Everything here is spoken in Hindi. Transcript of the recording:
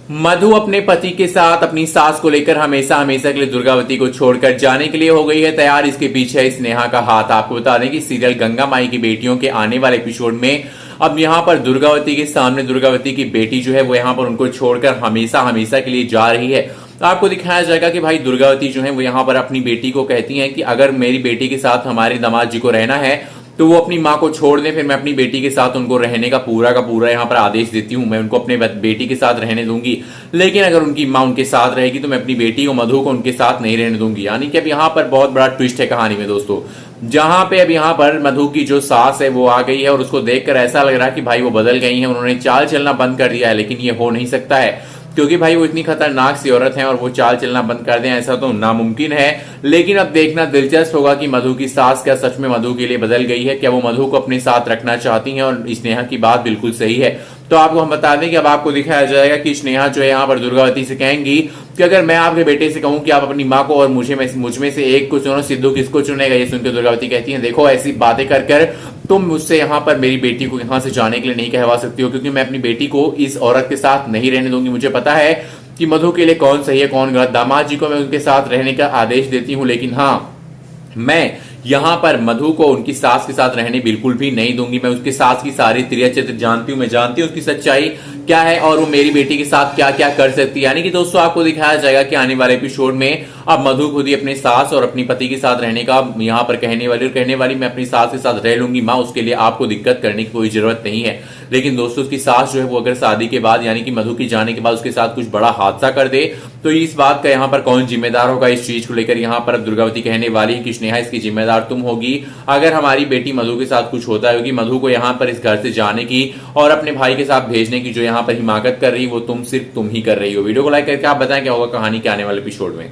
मधु अपने पति के साथ अपनी सास को लेकर हमेशा हमेशा के लिए दुर्गावती को छोड़कर जाने के लिए हो गई है तैयार। इसके पीछे है स्नेहा का हाथ। आपको बता दें कि सीरियल गंगा माई की बेटियों के आने वाले एपिसोड में अब यहाँ पर दुर्गावती के सामने दुर्गावती की बेटी जो है वो यहाँ पर उनको छोड़कर हमेशा हमेशा के लिए जा रही है। आपको दिखाया जाएगा कि भाई दुर्गावती जो है वो यहाँ पर अपनी बेटी को कहती है कि अगर मेरी बेटी के साथ हमारे दामाद जी को रहना है तो वो अपनी माँ को छोड़ दें, फिर मैं अपनी बेटी के साथ उनको रहने का पूरा यहाँ पर आदेश देती हूँ। मैं उनको अपने बेटी के साथ रहने दूंगी, लेकिन अगर उनकी माँ उनके साथ रहेगी तो मैं अपनी बेटी को मधु को उनके साथ नहीं रहने दूंगी। यानी कि अब यहाँ पर बहुत बड़ा ट्विस्ट है कहानी में दोस्तों, जहां पे अब यहाँ पर मधु की जो सास है वो आ गई है और उसको देखकर ऐसा लग रहा है कि भाई वो बदल गई है, उन्होंने चाल चलना बंद कर दिया है। लेकिन ये हो नहीं सकता है क्योंकि भाई वो इतनी खतरनाक सी औरत है और वो चाल चलना बंद कर दें ऐसा तो नामुमकिन है। लेकिन अब देखना दिलचस्प होगा कि मधु की सास क्या सच में मधु के लिए बदल गई है, क्या वो मधु को अपने साथ रखना चाहती हैं। और स्नेहा की बात बिल्कुल सही है। तो आपको हम बता दें कि अब आपको दिखाया जाएगा कि स्नेहा जो है यहाँ पर दुर्गावती से कहेंगी कि अगर मैं आपके बेटे से कहूं कि आप अपनी माँ को और मुझ में से एक को चुनो, सिद्धू किसको चुनेगा। ये सुनकर दुर्गावती कहती है देखो ऐसी बातें कर कर तुम मुझसे यहाँ पर मेरी बेटी को यहाँ से जाने के लिए नहीं कहवा सकती हो, क्योंकि मैं अपनी बेटी को इस औरत के साथ नहीं रहने दूंगी। मुझे पता है कि मधु के लिए कौन सही है कौन गलत। दामाद जी को मैं उनके साथ रहने का आदेश देती हूँ, लेकिन हाँ मैं यहां पर मधु को उनकी सास के साथ रहने बिल्कुल भी नहीं दूंगी। मैं उसकी सास की सारी त्रिया चित्र जानती हूँ, मैं जानती हूँ उसकी सच्चाई क्या है और वो मेरी बेटी के साथ क्या क्या कर सकती है। यानी कि दोस्तों आपको दिखाया जाएगा कि आने वाले एपिसोड में अब मधु खुद ही अपने सास और अपनी पति के साथ रहने का यहाँ पर कहने वाली मैं अपनी सास के साथ रह लूंगी माँ, उसके लिए आपको दिक्कत करने की कोई जरूरत नहीं है। लेकिन दोस्तों उसकी सास जो है वो अगर शादी के बाद यानी कि मधु की जाने के बाद उसके साथ कुछ बड़ा हादसा कर दे तो इस बात का यहाँ पर कौन जिम्मेदार होगा। इस चीज को लेकर यहाँ पर दुर्गावती कहने वाली है कि स्नेहा इसकी जिम्मेदार तुम होगी अगर हमारी बेटी मधु के साथ कुछ होता है, मधु को यहाँ पर इस घर से जाने की और अपने भाई के साथ भेजने की जो यहाँ पर हिमाकत कर रही है वो सिर्फ तुम ही कर रही हो। वीडियो को लाइक करके आप बताएं क्या होगा कहानी के आने वाले एपिसोड में।